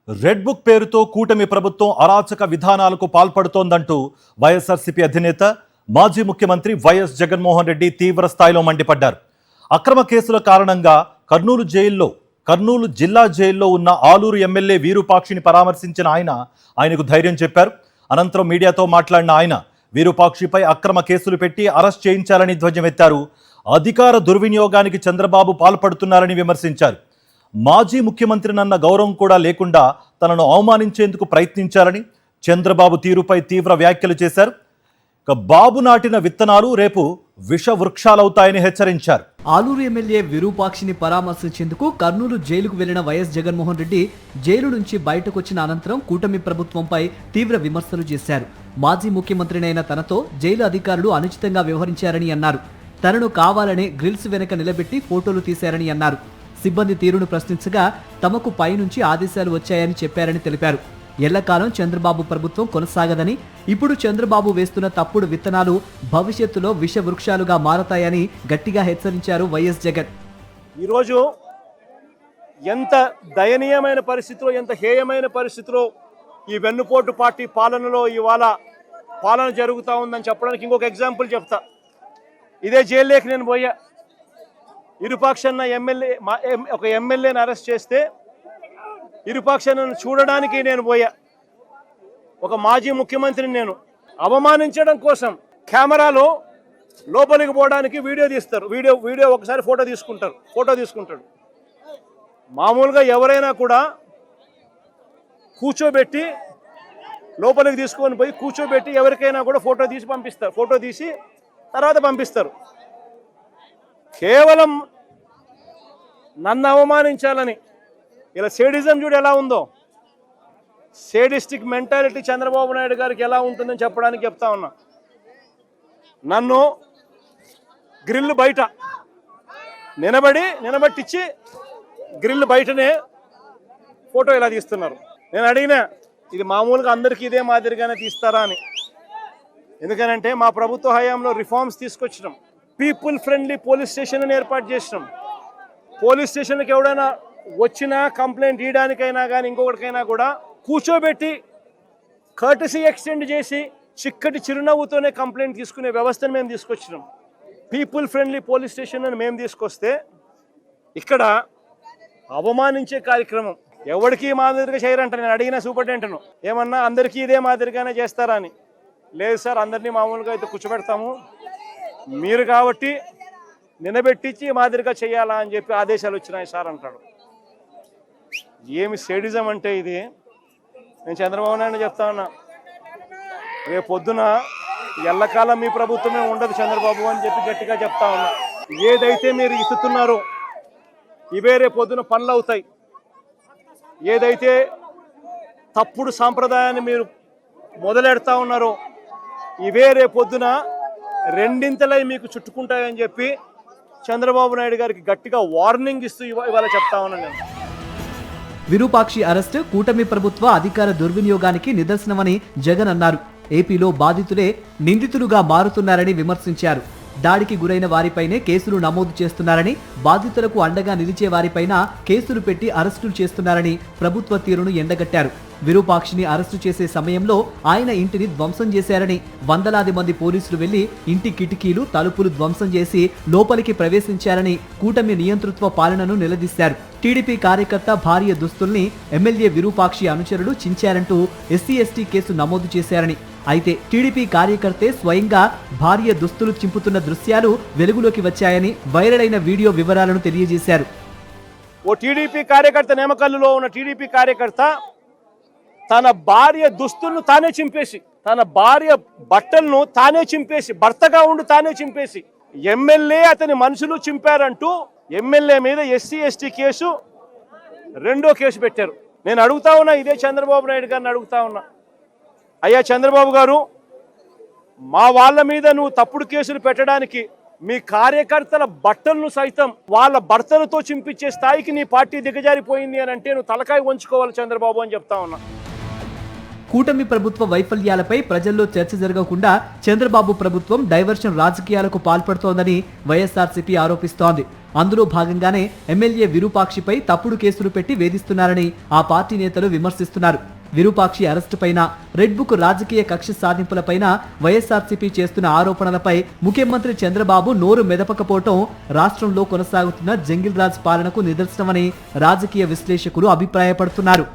Red book పేరుతో కూటమి ప్రభుత్వం అరాచక విధానాలకు పాల్పడుతోందంటూ వైఎస్ఆర్సీపీ అధినేత మాజీ ముఖ్యమంత్రి వైఎస్ జగన్మోహన్ రెడ్డి తీవ్ర స్థాయిలో మండిపడ్డారు. అక్రమ కేసుల కారణంగా కర్నూలు జిల్లా జైల్లో ఉన్న ఆలూరు ఎమ్మెల్యే వీరుపాక్షిని పరామర్శించిన ఆయనకు ధైర్యం చెప్పారు. అనంతరం మీడియాతో మాట్లాడిన ఆయన వీరుపాక్షిపై అక్రమ కేసులు పెట్టి అరెస్ట్ చేయించాలని ధ్వజమెత్తారు. అధికార దుర్వినియోగానికి చంద్రబాబు పాల్పడుతున్నారని విమర్శించారు. మాజీ ముఖ్యమంత్రినన్న గౌరవం కూడా లేకుండా తనను అవమానించేందుకు ప్రయత్నించారని చంద్రబాబు తీరుపై తీవ్ర వ్యాఖ్యలు చేశారు. బాబు నాటిన విత్తనాలు రేపు విష వృక్షాలవుతాయని హెచ్చరించారు. ఆలూరు ఎమ్మెల్యే విరూపాక్షిని పరామర్శించేందుకు కర్నూలు జైలుకు వెళ్లిన వైఎస్ జగన్మోహన్ రెడ్డి జైలు నుంచి బయటకొచ్చిన అనంతరం కూటమి ప్రభుత్వంపై తీవ్ర విమర్శలు చేశారు. మాజీ ముఖ్యమంత్రినైన తనతో జైలు అధికారులు అనుచితంగా వ్యవహరించారని అన్నారు. తనను కావాలనే గ్రిల్స్ వెనక నిలబెట్టి ఫోటోలు తీశారని అన్నారు. సిబ్బంది తీరును ప్రశ్నించగా తమకు పైనుంచి ఆదేశాలు వచ్చాయని చెప్పారని తెలిపారు. ఎల్లకాలం చంద్రబాబు ప్రభుత్వం కొనసాగదని, ఇప్పుడు చంద్రబాబు వేస్తున్న తప్పుడు విత్తనాలు భవిష్యత్తులో విష వృక్షాలుగా మారతాయని గట్టిగా హెచ్చరించారు వైఎస్ జగన్. ఈరోజు ఎంత దయనీయమైన పరిస్థితిలో, ఎంత హేయమైన పరిస్థితిలో ఈ వెన్నుపోటు పార్టీ పాలనలో ఇవాళ పాలన జరుగుతూ ఉందని చెప్పడానికి ఇంకొక ఎగ్జాంపుల్ చెప్తా. ఇదే జైల్లోకి నేను పోయా. విరూపాక్షన్న ఒక ఎమ్మెల్యేని అరెస్ట్ చేస్తే విరూపాక్షన్నను చూడడానికి నేను పోయా. ఒక మాజీ ముఖ్యమంత్రిని నేను అవమానించడం కోసం కెమెరాలో లోపలికి పోవడానికి వీడియో తీస్తారు. వీడియో ఒకసారి ఫోటో తీసుకుంటాడు. మామూలుగా ఎవరైనా కూడా కూర్చోబెట్టి లోపలికి తీసుకొని పోయి కూర్చోబెట్టి ఎవరికైనా కూడా ఫోటో తీసి తర్వాత పంపిస్తారు. కేవలం నన్ను అవమానించాలని, ఇలా సేడిజం చూడు ఎలా ఉందో, సేడిస్టిక్ మెంటాలిటీ చంద్రబాబు నాయుడు గారికి ఎలా ఉంటుందని చెప్పడానికి చెప్తా ఉన్నా. నన్ను గ్రిల్ బయట నిలబట్టించి గ్రిల్ బయటనే ఫోటో ఇలా తీస్తున్నారు. నేను అడిగినా, ఇది మామూలుగా అందరికీ ఇదే మాదిరిగానే తీస్తారా అని. ఎందుకనంటే మా ప్రభుత్వ హయాంలో రిఫార్మ్స్ తీసుకొచ్చినాం. పీపుల్ ఫ్రెండ్లీ పోలీస్ స్టేషన్ ఏర్పాటు చేసినాం. పోలీస్ స్టేషన్కి ఎవడైనా వచ్చినా కంప్లైంట్ ఇవ్వడానికైనా కానీ ఇంకొకటికైనా కూడా కూర్చోబెట్టి కర్టసీ ఎక్స్టెండ్ చేసి చిక్కటి చిరునవ్వుతోనే కంప్లైంట్ తీసుకునే వ్యవస్థను మేము తీసుకొచ్చినాం. పీపుల్ ఫ్రెండ్లీ పోలీస్ స్టేషన్ అని మేము తీసుకొస్తే ఇక్కడ అవమానించే కార్యక్రమం ఎవరికి మాదిరిగా చేయరంట. నేను అడిగిన సూపరింటెండెంట్ను ఏమన్నా అందరికీ ఇదే మాదిరిగానే చేస్తారా అని. లేదు సార్, అందరినీ మామూలుగా అయితే కూర్చోబెడతాము, మీరు కాబట్టి నిలబెట్టించి మాదిరిగా చేయాలా అని చెప్పి ఆదేశాలు వచ్చినాయి సార్ అంటాడు. ఏమి సేడిజం అంటే ఇది. నేను చంద్రబాబు నాయుడు చెప్తా ఉన్నా, రేపు పొద్దున ఎల్లకాలం మీ ప్రభుత్వమే ఉండదు చంద్రబాబు అని చెప్పి గట్టిగా చెప్తా ఉన్నా. ఏదైతే మీరు ఇస్తున్నారో ఇవే రేపు పొద్దున పనులు అవుతాయి. ఏదైతే తప్పుడు సాంప్రదాయాన్ని మీరు మొదలెడతా ఉన్నారో ఇవే రేపు పొద్దున రెండింతలై మీకు చుట్టుకుంటాయని చెప్పి చంద్రబాబు నాయుడు గారికి గట్టిగా వార్నింగ్ ఇస్తూ ఇవాళ చెప్తా ఉన్నాను నేను. విరూపాక్షి అరెస్టు కూటమి ప్రభుత్వ అధికార దుర్వినియోగానికి నిదర్శనమని జగన్ అన్నారు. ఏపీలో బాధితులే నిందితులుగా మారుతున్నారని విమర్శించారు. దాడికి గురైన వారిపైనే కేసులు నమోదు చేస్తున్నారని, బాధితులకు అండగా నిలిచే వారిపైన కేసులు పెట్టి అరెస్టులు చేస్తున్నారని ప్రభుత్వ తీరును ఎండగట్టారు. విరూపాక్షిని అరెస్టు చేసే సమయంలో ఆయన ఇంటిని ధ్వంసం చేశారని, వందలాది మంది పోలీసులు వెళ్లి ఇంటి కిటికీలు, తలుపులు ధ్వంసం చేసి లోపలికి ప్రవేశించారని కూటమి నియంతృత్వ పాలనను నిలదీశారు. టీడీపీ కార్యకర్త భార్య దుస్తుల్ని ఎమ్మెల్యే విరూపాక్షి అనుచరులు చించారంటూ ఎస్సీ/ఎస్టీ కేసు నమోదు చేశారని, అయితే టీడీపీ కార్యకర్తే స్వయంగా భార్య దుస్తులు చింపుతున్న దృశ్యాలు వెలుగులోకి వచ్చాయని వైరల్ అయిన వీడియో వివరాలను తెలియజేశారు. ఓ టీడీపీ కార్యకర్త, నేమకల్లులో ఉన్న టీడీపీ కార్యకర్త తన భార్య దుస్తులను తానే చింపేసి, తన భార్య బట్టలను తానే చింపేసి, భర్తగా ఉండి తానే చింపేసి, ఎమ్మెల్యే అతని మనుషులు చింపారంటూ ఎమ్మెల్యే మీద ఎస్సీ/ఎస్టీ కేసు, రెండో కేసు పెట్టారు. నేను అడుగుతా ఉన్నా, ఇదే చంద్రబాబు నాయుడు గారిని అడుగుతా ఉన్నా, అయ్యా చంద్రబాబు గారు, మా వాళ్ళ మీద నువ్వు తప్పుడు కేసులు పెట్టడానికి మీ కార్యకర్తల బట్టలను సైతం వాళ్ళ భర్తలతో చింపించే స్థాయికి నీ పార్టీ దిగజారిపోయింది అని అంటే నువ్వు తలకాయ వంచుకోవాలి చంద్రబాబు అని చెప్తా ఉన్నా. కూటమి ప్రభుత్వ వైఫల్యాలపై ప్రజల్లో చర్చ జరగకుండా చంద్రబాబు ప్రభుత్వం డైవర్షన్ రాజకీయాలకు పాల్పడుతోందని వైఎస్ఆర్సీపీ ఆరోపిస్తోంది. అందులో భాగంగానే ఎమ్మెల్యే విరూపాక్షిపై తప్పుడు కేసులు పెట్టి వేధిస్తున్నారని ఆ పార్టీ నేతలు విమర్శిస్తున్నారు. విరూపాక్షి అరెస్టు పైన, రెడ్ బుక్ రాజకీయ కక్ష సాధింపులపైన, వైఎస్ఆర్సీపీ చేస్తున్న ఆరోపణలపై ముఖ్యమంత్రి చంద్రబాబు నోరు మెదపకపోవటం రాష్ట్రంలో కొనసాగుతున్న జంగిల్ రాజ్ పాలనకు నిదర్శనమని రాజకీయ విశ్లేషకులు అభిప్రాయపడుతున్నారు.